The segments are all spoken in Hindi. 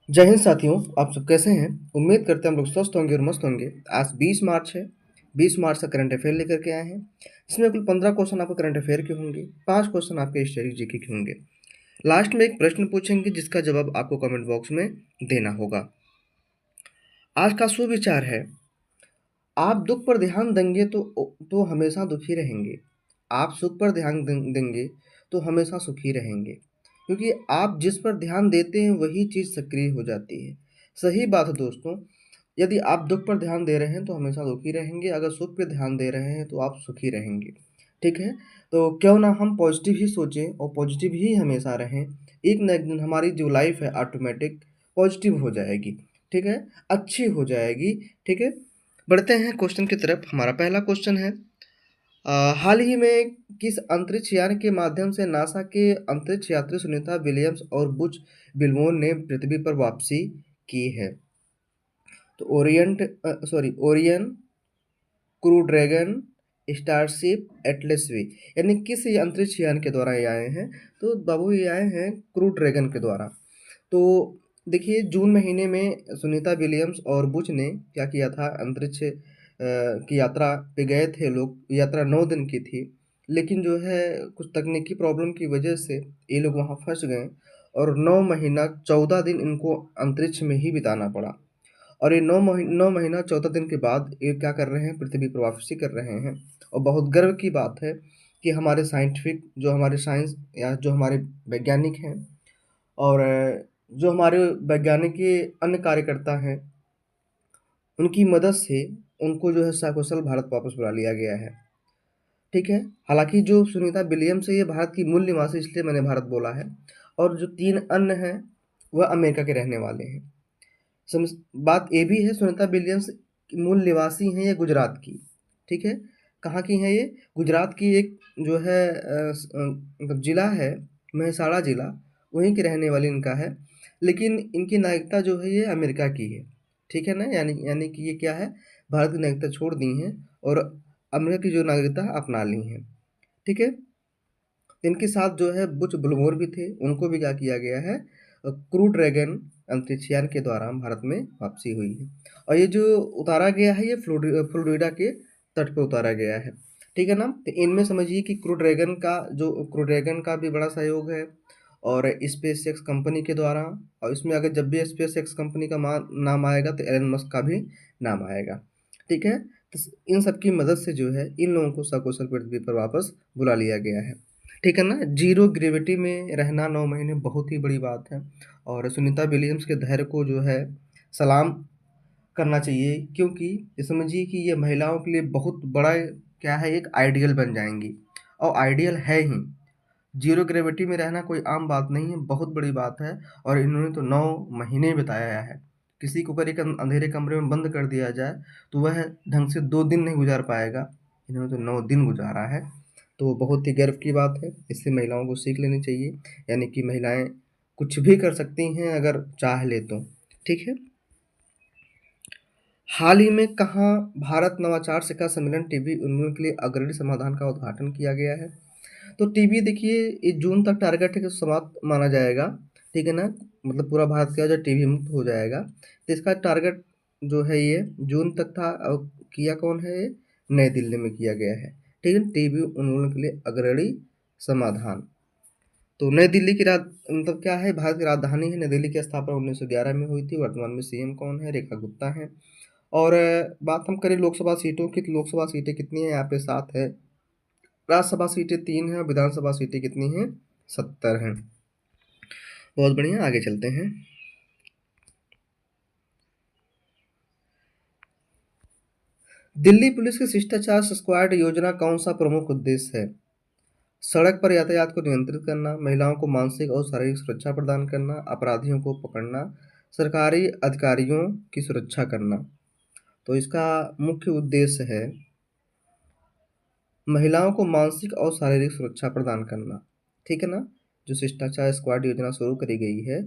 जय हिंद साथियों, आप सब कैसे हैं? उम्मीद करते हैं हम लोग स्वस्थ होंगे और मस्त होंगे। आज 20 मार्च है। 20 मार्च से करंट अफेयर लेकर के आए हैं। इसमें कुल 15 क्वेश्चन आपके करंट अफेयर के होंगे, 5 क्वेश्चन आपके हिस्ट्री जीके के होंगे। लास्ट में एक प्रश्न पूछेंगे जिसका जवाब आपको कमेंट बॉक्स में देना होगा। आज का सुविचार है, आप दुख पर ध्यान देंगे तो हमेशा दुखी रहेंगे। आप सुख पर ध्यान देंगे तो हमेशा सुखी रहेंगे, क्योंकि आप जिस पर ध्यान देते हैं वही चीज़ सक्रिय हो जाती है। सही बात है दोस्तों। यदि आप दुख पर ध्यान दे रहे हैं तो हमेशा दुखी रहेंगे, अगर सुख पे ध्यान दे रहे हैं तो आप सुखी रहेंगे। ठीक है? तो क्यों ना हम पॉजिटिव ही सोचें और पॉजिटिव ही हमेशा रहें। एक ना एक दिन हमारी जो लाइफ है ऑटोमेटिक पॉजिटिव हो जाएगी। ठीक है? अच्छी हो जाएगी। ठीक है? बढ़ते हैं क्वेश्चन की तरफ। हमारा पहला क्वेश्चन है, हाल ही में किस अंतरिक्ष यान के माध्यम से नासा के अंतरिक्ष यात्री सुनीता विलियम्स और बुच विल्मोर ने पृथ्वी पर वापसी की है? तो Orion, crew Dragon, Starship, Atlas V, यानी किस ये अंतरिक्ष यान के द्वारा ये आए हैं? तो बाबू ये आए हैं क्रू ड्रैगन के द्वारा। तो देखिए, जून महीने में सुनीता विलियम्स और बुच ने क्या किया था, अंतरिक्ष की यात्रा पे गए थे लोग। यात्रा 9 दिन की थी, लेकिन जो है कुछ तकनीकी प्रॉब्लम की वजह से ये लोग वहाँ फंस गए और 9 महीना 14 दिन इनको अंतरिक्ष में ही बिताना पड़ा। और ये 9 महीना 14 दिन के बाद ये क्या कर रहे हैं, पृथ्वी पर वापसी कर रहे हैं। और बहुत गर्व की बात है कि हमारे साइंटिफिक, जो हमारे साइंस या जो हमारे वैज्ञानिक हैं और जो हमारे वैज्ञानिक के अन्य कार्यकर्ता हैं, उनकी मदद से उनको जो है सकुशल भारत वापस बुला लिया गया है। ठीक है? हालाँकि जो सुनीता विलियम्स है ये भारत की मूल निवासी, इसलिए मैंने भारत बोला है। और जो 3 अन्य हैं वह अमेरिका के रहने वाले हैं। समझ बात ये भी है, सुनीता विलियम्स की मूल निवासी हैं ये गुजरात की। ठीक है? कहाँ की हैं ये? गुजरात की एक जो है मतलब ज़िला है, मेहसाणा ज़िला, वहीं की रहने वाली इनका है। लेकिन इनकी नागरिकता जो है ये अमेरिका की है। ठीक है ना? यानी यानी कि ये क्या है, भारत की नागरिकता छोड़ दी हैं और अमेरिका की जो नागरिकता अपना ली हैं। ठीक है? इनके साथ जो है बुच विल्मोर भी थे, उनको भी क्या किया गया है, क्रू ड्रैगन अंतरिक्ष यान के द्वारा भारत में वापसी हुई है। और ये जो उतारा गया है ये फ्लोरिडा के तट पे उतारा गया है। ठीक है ना? तो इनमें समझिए कि क्रू ड्रैगन का भी बड़ा सहयोग है और स्पेस एक्स कंपनी के द्वारा। और इसमें अगर जब भी स्पेस एक्स कंपनी का नाम आएगा तो एलन मस्क का भी नाम आएगा। ठीक है? तो इन सब की मदद से जो है इन लोगों को सकुशल पृथ्वी पर वापस बुला लिया गया है। ठीक है ना? ज़ीरो ग्रेविटी में रहना 9 महीने बहुत ही बड़ी बात है। और सुनीता विलियम्स के धैर्य को जो है सलाम करना चाहिए, क्योंकि ये समझिए कि ये महिलाओं के लिए बहुत बड़ा क्या है, एक आइडियल बन जाएँगी और आइडियल है ही। ज़ीरो ग्रेविटी में रहना कोई आम बात नहीं है, बहुत बड़ी बात है। और इन्होंने तो 9 महीने बिताया है। किसी को अगर एक अंधेरे कमरे में बंद कर दिया जाए, तो वह ढंग से 2 दिन नहीं गुज़ार पाएगा। इन्होंने तो 9 दिन गुज़ारा है, तो बहुत ही गर्व की बात है। इससे महिलाओं को सीख लेनी चाहिए, यानी कि महिलाएँ कुछ भी कर सकती हैं अगर चाह लें तो। ठीक है? हाल ही में कहाँ भारत नवाचार शिखर सम्मेलन टीबी उन्मूलन के लिए अग्रणी समाधान का उद्घाटन किया गया है? तो टीबी देखिए, ये जून तक टारगेट है कि समाप्त माना जाएगा। ठीक है ना? मतलब पूरा भारत क्या हो जाए, टीबी मुक्त हो जाएगा। तो इसका टारगेट जो है ये जून तक था। और किया कौन है ये? नई दिल्ली में किया गया है। ठीक है? टीबी उन्मूलन के लिए अग्रणी समाधान। तो नई दिल्ली की मतलब क्या है, भारत की राजधानी है। नई दिल्ली की स्थापना 1911 में हुई थी। वर्तमान में सीएम कौन है? रेखा गुप्ता है। और बात हम करें लोकसभा सीटों की, तो लोकसभा सीटें कितनी हैं? यहाँ पे 7 है। राज्यसभा सीटें 3 हैं और विधानसभा सीटें कितनी हैं? 70 हैं। बहुत बढ़िया, आगे चलते हैं। दिल्ली पुलिस की शिष्टाचार स्क्वाड योजना कौन सा प्रमुख उद्देश्य है? सड़क पर यातायात को नियंत्रित करना, महिलाओं को मानसिक और शारीरिक सुरक्षा प्रदान करना, अपराधियों को पकड़ना, सरकारी अधिकारियों की सुरक्षा करना। तो इसका मुख्य उद्देश्य है महिलाओं को मानसिक और शारीरिक सुरक्षा प्रदान करना। ठीक है ना? जो शिष्टाचार स्क्वाड योजना शुरू करी गई है,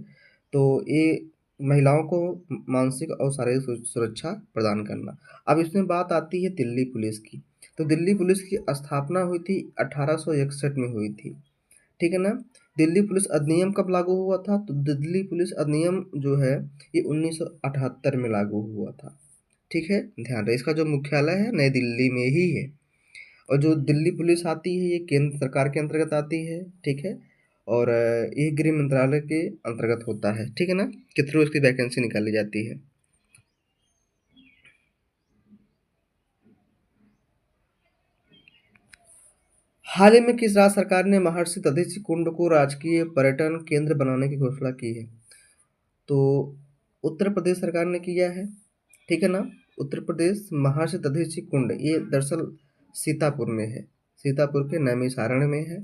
तो ये महिलाओं को मानसिक और शारीरिक सुरक्षा प्रदान करना। अब इसमें बात आती है दिल्ली पुलिस की। तो दिल्ली पुलिस की स्थापना हुई थी 1861 में हुई थी। ठीक है ना? दिल्ली पुलिस अधिनियम कब लागू हुआ था? तो दिल्ली पुलिस अधिनियम जो है ये 1978 में लागू हुआ था। ठीक है, ध्यान रहे। इसका जो मुख्यालय है नई दिल्ली में ही है। और जो दिल्ली पुलिस आती है ये केंद्र सरकार के अंतर्गत आती है। ठीक है, और ये गृह मंत्रालय के अंतर्गत होता है। ठीक है ना, के थ्रू इसकी वैकेंसी निकाली जाती है। हाल ही में किस राज्य सरकार ने महर्षि दधीचि कुंड को राजकीय पर्यटन केंद्र बनाने की घोषणा की है? तो उत्तर प्रदेश सरकार ने किया है। ठीक है ना, उत्तर प्रदेश महर्षि दधीचि कुंड ये दरअसल सीतापुर में है, सीतापुर के नैमिषारण्य में है।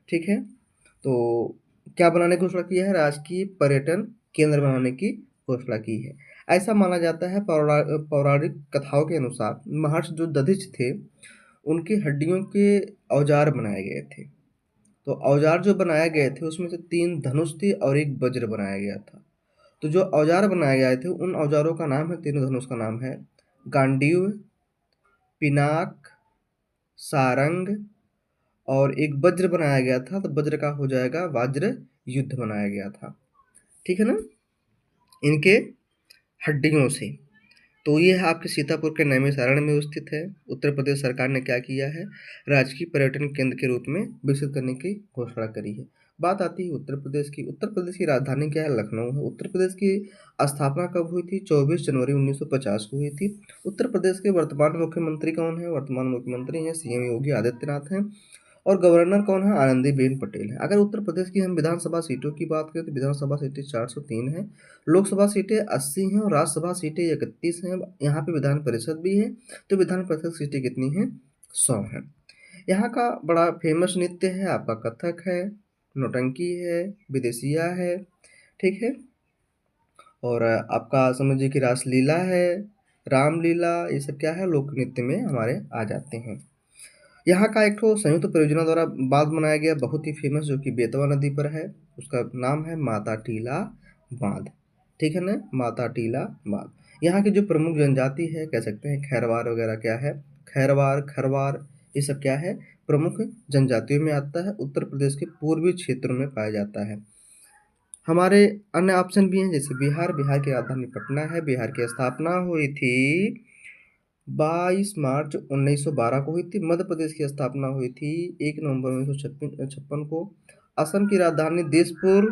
ठीक है, तो क्या बनाने की घोषणा किया है? राजकीय पर्यटन केंद्र बनाने की घोषणा की है। ऐसा माना जाता है, पौराणिक कथाओं के अनुसार महर्षि जो दधीच थे उनकी हड्डियों के औजार बनाए गए थे। तो औजार जो बनाए गए थे उसमें से 3 धनुष थी और 1 वज्र बनाया गया था। तो जो औजार बनाए गए थे उन औजारों का नाम है, तीनों धनुष का नाम है गांडीव, पिनाक, सारंग, और एक वज्र बनाया गया था। तो वज्र का हो जाएगा वज्र युद्ध बनाया गया था। ठीक है ना, इनके हड्डियों से। तो ये है आपके सीतापुर के नैमिषारण्य में स्थित है। उत्तर प्रदेश सरकार ने क्या किया है? राजकीय पर्यटन केंद्र के रूप में विकसित करने की घोषणा करी है। बात आती है उत्तर प्रदेश की। उत्तर प्रदेश की राजधानी क्या है? लखनऊ है। उत्तर प्रदेश की स्थापना कब हुई थी? 24 जनवरी 1950 को हुई थी। उत्तर प्रदेश के वर्तमान मुख्यमंत्री कौन है? वर्तमान मुख्यमंत्री हैं सीएम योगी आदित्यनाथ हैं। और गवर्नर कौन है? आनंदीबेन पटेल है। अगर उत्तर प्रदेश की हम विधानसभा सीटों की बात करें तो विधानसभा सीटें 403 हैं, लोकसभा सीटें 80 हैं और राज्यसभा सीटें 31 हैं। यहाँ पे विधान परिषद भी है, तो विधान परिषद सीटें कितनी हैं? 100 हैं। यहाँ का बड़ा फेमस नृत्य है आपका कथक है, नौटंकी है, विदेशिया है। ठीक है, और आपका समझिए कि रासलीला है, रामलीला, ये सब क्या है? लोक नृत्य में हमारे आ जाते हैं। यहाँ का एक ठो संयुक्त परियोजना द्वारा बांध बनाया गया बहुत ही फेमस, जो कि बेतवा नदी पर है। उसका नाम है माता टीला बांध। ठीक है ना, माता टीला बांध। यहाँ की जो प्रमुख जनजाति है, कह सकते हैं खैरवार वगैरह क्या है, खैरवार, खरवार, ये सब क्या है? प्रमुख जनजातियों में आता है। उत्तर प्रदेश के पूर्वी क्षेत्रों में पाया जाता है। हमारे अन्य ऑप्शन भी हैं, जैसे बिहार। बिहार की राजधानी पटना है। बिहार की स्थापना हुई थी 22 मार्च 1912 को हुई थी। मध्य प्रदेश की स्थापना हुई थी 1 नवंबर 1956 को। असम की राजधानी दिसपुर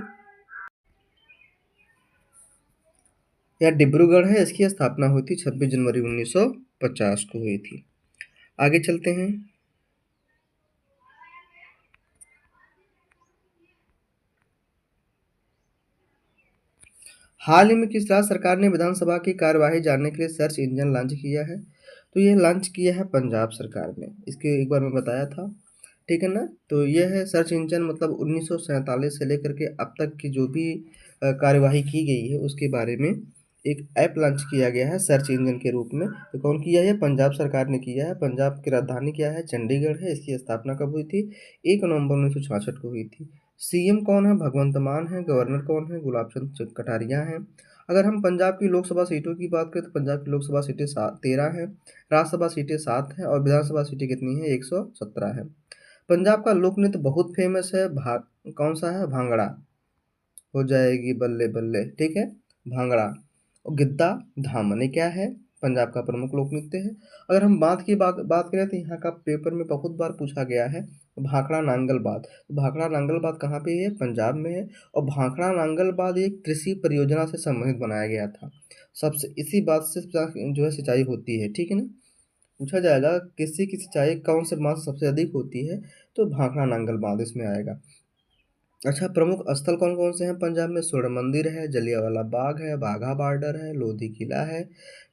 या डिब्रूगढ़ है। इसकी स्थापना हुई थी 26 जनवरी 1950 को हुई थी। आगे चलते हैं। हाल ही में किस राज्य सरकार ने विधानसभा की कार्यवाही जानने के लिए सर्च इंजन लॉन्च किया है? तो ये लॉन्च किया है पंजाब सरकार ने। इसके एक बार मैं बताया था। ठीक है ना, तो यह है सर्च इंजन, मतलब 1947 से लेकर के अब तक की जो भी कार्यवाही की गई है उसके बारे में एक ऐप लॉन्च किया गया है सर्च इंजन के रूप में। तो कौन किया है? पंजाब सरकार ने किया है। पंजाब की राजधानी क्या है? चंडीगढ़ है। इसकी स्थापना कब हुई थी? 1 नवंबर 1966 को हुई थी। सीएम कौन है? भगवंत मान है। गवर्नर कौन है? गुलाब चंद कटारिया हैं। अगर हम पंजाब की लोकसभा सीटों की बात करें तो पंजाब की लोकसभा सीटें 13 हैं, राज्यसभा सीटें 7 हैं और विधानसभा सीटें कितनी हैं? 117 है। पंजाब का लोक नृत्य बहुत फेमस है। कौन सा है? भांगड़ा। हो जाएगी बल्ले बल्ले। ठीक है, भांगड़ा। और गिद्दा धामन, ये क्या है? पंजाब का प्रमुख लोक नृत्य है। अगर हम बात की बात करें तो यहाँ का पेपर में बहुत बार पूछा गया है भाखड़ा नांगल बांध। तो भाखड़ा नांगल बांध कहाँ पे है? पंजाब में है। और भाखड़ा नांगल बांध एक कृषि परियोजना से संबंधित बनाया गया था। सबसे इसी बात से जो है सिंचाई होती है। ठीक है ना, पूछा जाएगा कृषि की सिंचाई कौन से बांध से सबसे अधिक होती है? तो भाखड़ा नांगल बांध इसमें आएगा। अच्छा, प्रमुख स्थल कौन कौन से हैं पंजाब में? स्वर्ण मंदिर है, जलियांवाला बाग है, बाघा बॉर्डर है, लोधी किला है।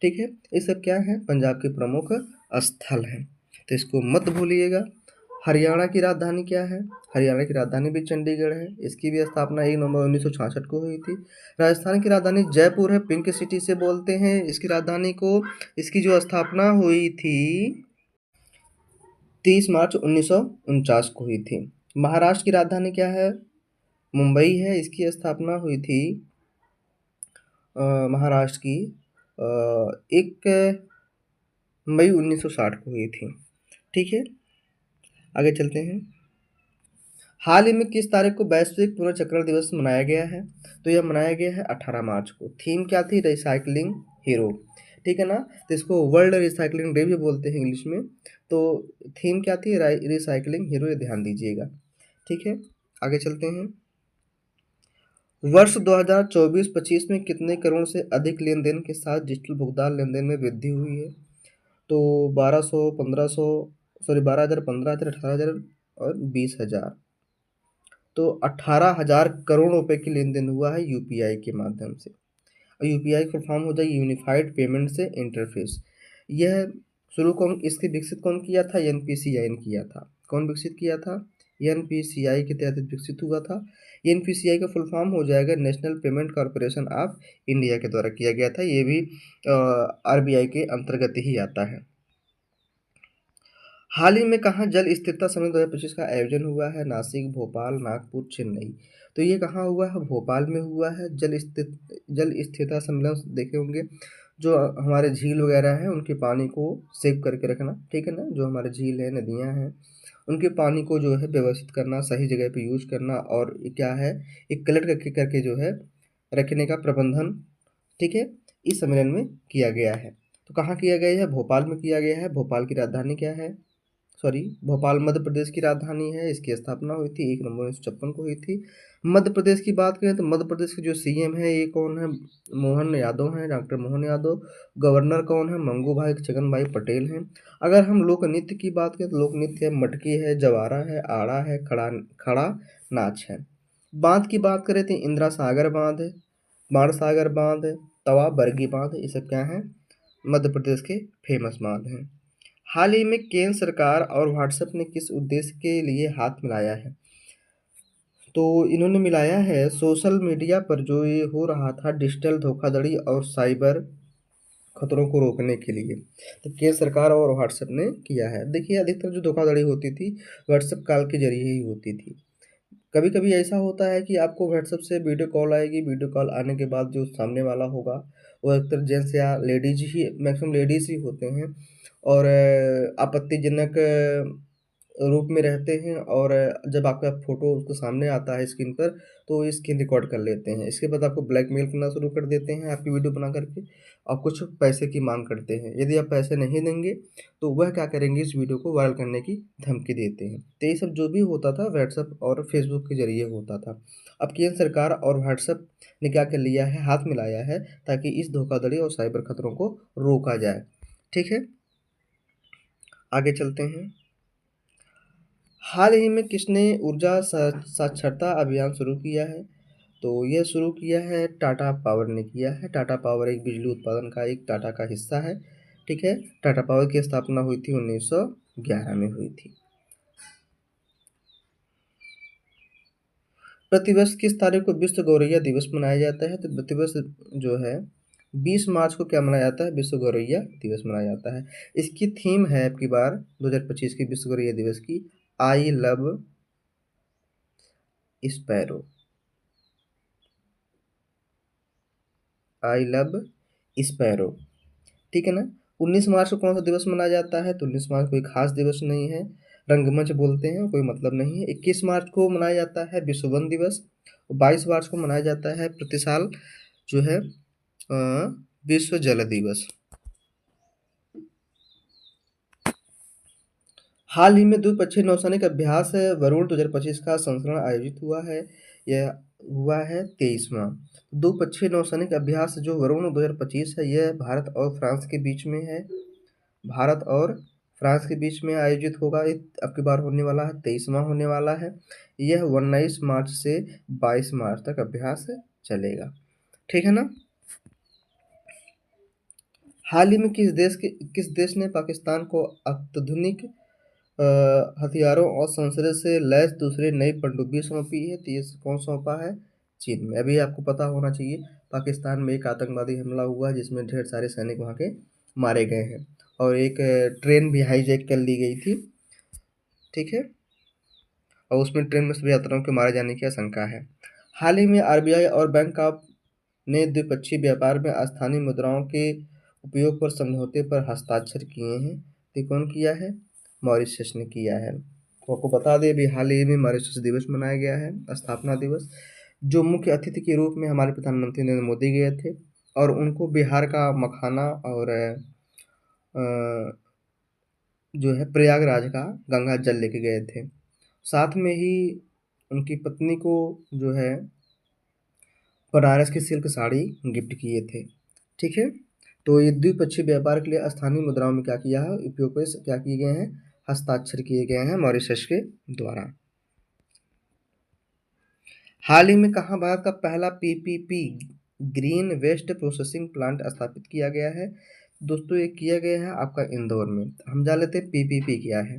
ठीक है, ये सब क्या है? पंजाब के प्रमुख स्थल हैं, तो इसको मत भूलिएगा। हरियाणा की राजधानी क्या है? हरियाणा की राजधानी भी चंडीगढ़ है। इसकी भी स्थापना 1 नवंबर 1966 को हुई थी। राजस्थान की राजधानी जयपुर है, पिंक सिटी से बोलते हैं इसकी राजधानी को। इसकी जो स्थापना हुई थी 30 मार्च 1949 को हुई थी। महाराष्ट्र की राजधानी क्या है? मुंबई है। इसकी स्थापना हुई थी महाराष्ट्र की 1 मई 1960 को हुई थी। ठीक है, आगे चलते हैं। हाल ही में किस तारीख को वैश्विक पुनर्चक्रण दिवस मनाया गया है? तो यह मनाया गया है 18 मार्च को। थीम क्या थी? Recycling hero. ठीक है ना? तो इसको वर्ल्ड रिसाइकलिंग डे भी बोलते हैं इंग्लिश में। तो थीम क्या थी? रिसाइकलिंग हीरो, ये ध्यान दीजिएगा। ठीक है, आगे चलते हैं। वर्ष 2024-25 में कितने करोड़ से अधिक लेन-देन के साथ डिजिटल भुगतान लेन-देन में वृद्धि हुई है? तो 1200, 1500, सॉरी 12,000, 15,000, 18,000 और 20,000। तो 18,000 करोड़ रुपए की लेन-देन हुआ है यूपीआई के माध्यम से। और यूपीआई फुल फॉर्म हो जाए यूनिफाइड पेमेंट से इंटरफेस। यह शुरू कौन इसके विकसित कौन किया था? एनपीसीआई ने किया था। कौन विकसित किया था? एनपीसीआई के तहत विकसित हुआ था। एनपीसीआई का फुल फॉर्म हो जाएगा national payment corporation of India के द्वारा किया गया था। ये भी आरबीआई के अंतर्गत ही आता है। हाल ही में कहाँ जल स्थिरता सम्मेलन 2025 का आयोजन हुआ है? नासिक, भोपाल, नागपुर, चेन्नई। तो ये कहाँ हुआ है? भोपाल में हुआ है। जल स्थिरता सम्मेलन देखे होंगे, जो हमारे झील वगैरह हैं उनके पानी को सेव करके रखना, ठीक है ना? जो हमारे झील है, नदियाँ हैं, उनके पानी को जो है व्यवस्थित करना, सही जगह पे यूज करना, और ये क्या है, एक कलेक्ट करके करके जो है रखने का प्रबंधन, ठीक है, इस सम्मेलन में किया गया है। तो कहाँ किया गया है? भोपाल में किया गया है। भोपाल की राजधानी क्या है? सॉरी, भोपाल मध्य प्रदेश की राजधानी है। इसकी स्थापना हुई थी 1 नवंबर 1956 को हुई थी। मध्य प्रदेश की बात करें तो मध्य प्रदेश के जो सीएम है ये कौन है? मोहन यादव हैं, डॉक्टर मोहन यादव। गवर्नर कौन है? मंगू भाई छगन भाई पटेल हैं। अगर हम लोक नृत्य की बात करें तो लोक नृत्य है मटकी है, जवारा है, आड़ा है, खड़ा खड़ा नाच है। बांध की बात करें तो इंदिरा सागर बांध है, बाण सागर बांध है, तवा बरगी बांध है। ये सब क्या है? मध्य प्रदेश के फेमस बांध हैं। हाल ही में केंद्र सरकार और व्हाट्सएप ने किस उद्देश्य के लिए हाथ मिलाया है? तो इन्होंने मिलाया है सोशल मीडिया पर जो ये हो रहा था डिजिटल धोखाधड़ी और साइबर खतरों को रोकने के लिए। तो केंद्र सरकार और व्हाट्सएप ने किया है। देखिए, अधिकतर जो धोखाधड़ी होती थी व्हाट्सएप कॉल के जरिए ही होती थी। कभी कभी ऐसा होता है कि आपको व्हाट्सएप से वीडियो कॉल आएगी, वीडियो कॉल आने के बाद जो सामने वाला होगा वो अक्सर जेंट्स या लेडीज ही, मैक्सिमम लेडीज ही होते हैं, और आपत्तिजनक रूप में रहते हैं, और जब आपका फ़ोटो उसके सामने आता है स्क्रीन पर तो वो स्क्रीन रिकॉर्ड कर लेते हैं। इसके बाद आपको ब्लैकमेल करना शुरू कर देते हैं आपकी वीडियो बना करके, और कुछ पैसे की माँग करते हैं। यदि आप पैसे नहीं देंगे तो वह क्या करेंगे, इस वीडियो को वायरल करने की धमकी देते हैं। तो ये सब जो भी होता था व्हाट्सएप और फेसबुक के ज़रिए होता था। अब केंद्र सरकार और व्हाट्सएप ने क्या कर लिया है, हाथ मिलाया है ताकि इस धोखाधड़ी और साइबर खतरों को रोका जाए। ठीक है, आगे चलते हैं। हाल ही में किसने ऊर्जा साक्षरता अभियान शुरू किया है? तो यह शुरू किया है टाटा पावर ने किया है। टाटा पावर एक बिजली उत्पादन का एक टाटा का हिस्सा है। ठीक है, टाटा पावर की स्थापना हुई थी 1911 में हुई थी। प्रतिवर्ष किस तारीख को विश्व गौरैया दिवस मनाया जाता है? तो प्रतिवर्ष जो है 20 मार्च को क्या मनाया जाता है? विश्व गौरैया दिवस मनाया जाता है। इसकी थीम है अब की बार 2025 की विश्व गौरैया दिवस की, I love sparrow. I love sparrow, ठीक है ना? 19 मार्च को कौन सा दिवस मनाया जाता है? तो 19 मार्च कोई खास दिवस नहीं है, रंगमंच बोलते हैं, कोई मतलब नहीं है। 21 मार्च को मनाया जाता है विश्व वन दिवस, और 22 मार्च को मनाया जाता है प्रति साल जो है विश्व जल दिवस। हाल ही में द्विपक्षीय नौसैनिक अभ्यास वरुण 2025 का संस्करण आयोजित हुआ है। यह हुआ है 23वां द्विपक्षीय नौसैनिक अभ्यास जो वरुण 2025 है, यह भारत और फ्रांस के बीच में है। भारत और फ्रांस के बीच में आयोजित होगा। ये अब की बार होने वाला है, 23वां होने वाला है। यह 19 मार्च से 22 मार्च तक अभ्यास चलेगा। ठीक है ना? हाल ही में किस देश ने पाकिस्तान को अत्याधुनिक हथियारों और संसद से लैस दूसरी नई पनडुब्बी सौंपी है? तो ये कौन सौंपा है? चीन में। अभी आपको पता होना चाहिए पाकिस्तान में एक आतंकवादी हमला हुआ जिसमें ढेर सारे सैनिक वहाँ के मारे गए हैं, और एक ट्रेन भी हाईजैक कर ली गई थी। ठीक है, और उसमें ट्रेन में सभी यात्रियों के मारे जाने की आशंका है। हाल ही में आरबीआई और बैंक ऑफ ने द्विपक्षीय व्यापार में स्थानीय मुद्राओं के उपयोग पर समझौते पर हस्ताक्षर किए हैं। तो कौन किया है? मॉरिशस ने किया है। तो आपको बता दें अभी हाल ही में मॉरिशस दिवस मनाया गया है, स्थापना दिवस, जो मुख्य अतिथि के रूप में हमारे प्रधानमंत्री नरेंद्र मोदी गए थे और उनको बिहार का मखाना और जो है प्रयागराज का गंगा जल लेके गए थे। साथ में ही उनकी पत्नी को जो है बनारस की सिल्क साड़ी गिफ्ट किए थे। ठीक है, तो ये द्विपक्षीय व्यापार के लिए स्थानीय मुद्राओं में क्या किया है, उपयोग पे क्या किए गए हैं, हस्ताक्षर किए गए हैं मॉरिशस के द्वारा। हाल ही में कहाँ भारत का पहला PPP green waste processing plant स्थापित किया गया है? दोस्तों ये किया गया है आपका इंदौर में। हम जान लेते हैं पीपीपी क्या है।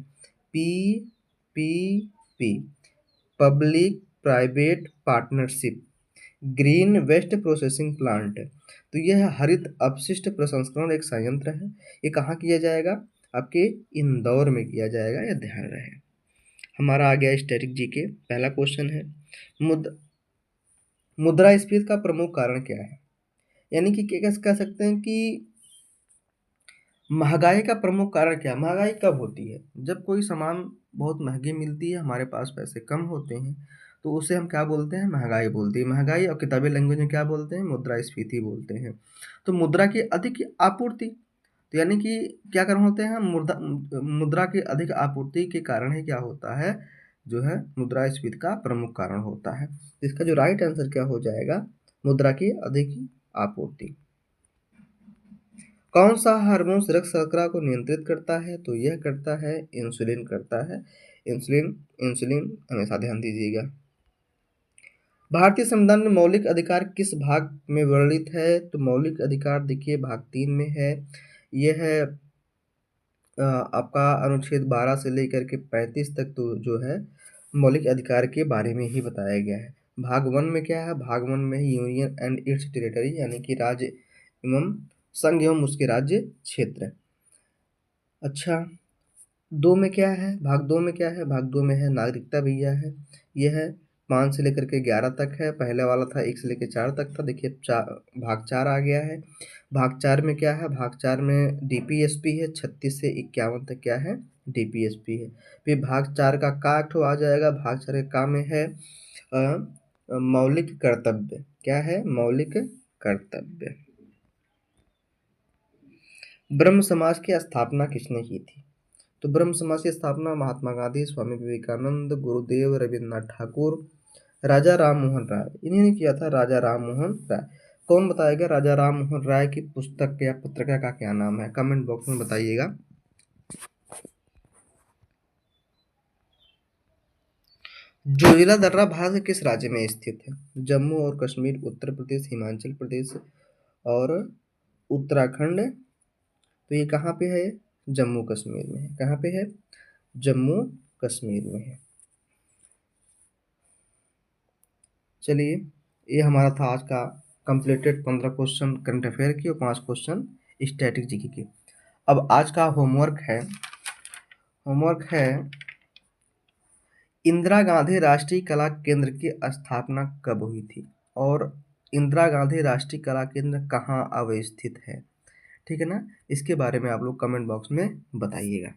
PPP public private partnership green waste processing plant. तो यह हरित अपशिष्ट प्रसंस्करण एक संयंत्र है। ये कहाँ किया जाएगा? आपके इंदौर में किया जाएगा, यह ध्यान रहे। हमारा आ गया स्टैटिक जीके। पहला क्वेश्चन है मुद्रास्फीति का प्रमुख कारण क्या है? यानी कि क्या कह सकते हैं कि महंगाई का प्रमुख कारण क्या है? महंगाई कब होती है? जब कोई सामान बहुत महंगी मिलती है, हमारे पास पैसे कम होते हैं, तो उसे हम क्या बोलते हैं? महंगाई बोलते हैं। महंगाई और किताबी लैंग्वेज में क्या बोलते हैं? मुद्रास्फीति बोलते हैं। तो मुद्रा की अधिक आपूर्ति, तो यानी कि क्या कारण होते हैं? मुद्रा की अधिक आपूर्ति के कारण ही क्या होता है, जो है मुद्रास्फीति का प्रमुख कारण होता है। इसका जो राइट आंसर क्या हो जाएगा? मुद्रा की अधिक आपूर्ति। कौन सा हार्मोन रक्त शर्करा को नियंत्रित करता है? तो यह करता है इंसुलिन करता है। इंसुलिन इंसुलिन हमेशा ध्यान दीजिएगा। भारतीय संविधान में मौलिक अधिकार किस भाग में वर्णित है? तो मौलिक अधिकार देखिए भाग 3 में है। यह है आपका अनुच्छेद 12 से लेकर के 35 तक, तो जो है मौलिक अधिकार के बारे में ही बताया गया है। भाग 1 में क्या है? भाग 1 में ही यूनियन एंड इट्स टेरिटरी, यानी कि राज्य एवं संघ एवं उसके राज्य क्षेत्र। अच्छा, 2 में क्या है? भाग 2 में क्या है? भाग 2 में है नागरिकता भैया है। यह है 5 से लेकर के 11 तक है। पहले वाला था 1 से लेकर 4 तक था। देखिए भाग 4 आ गया है। भाग 4 में क्या है? भाग 4 में डीपीएसपी है। 36 से 51 तक क्या है? डीपीएसपी है। फिर भाग 4 का ठो आ जाएगा। भाग 4 का में है मौलिक कर्तव्य। क्या है? मौलिक कर्तव्य। ब्रह्म समाज की स्थापना किसने की थी? तो ब्रह्म समाज की स्थापना महात्मा गांधी, स्वामी विवेकानंद, गुरुदेव रविन्द्रनाथ ठाकुर, राजा राम मोहन राय, इन्हीं ने किया था। राजा राम मोहन राय। कौन बताएगा राजा राम मोहन राय की पुस्तक या पत्रिका का क्या नाम है? कमेंट बॉक्स में बताइएगा। जोजिला दर्रा भारत के किस राज्य में स्थित है? जम्मू और कश्मीर, उत्तर प्रदेश, हिमाचल प्रदेश और उत्तराखंड। तो ये कहाँ पे है? जम्मू कश्मीर में है। कहाँ पे है? जम्मू कश्मीर में है। चलिए, ये हमारा था आज का कंप्लीटेड 15 क्वेश्चन करंट अफेयर की और 5 क्वेश्चन स्टैटिक जीके की। अब आज का होमवर्क है इंदिरा गांधी राष्ट्रीय कला केंद्र की स्थापना कब हुई थी और इंदिरा गांधी राष्ट्रीय कला केंद्र कहाँ अवस्थित है? ठीक है ना, इसके बारे में आप लोग कमेंट बॉक्स में बताइएगा।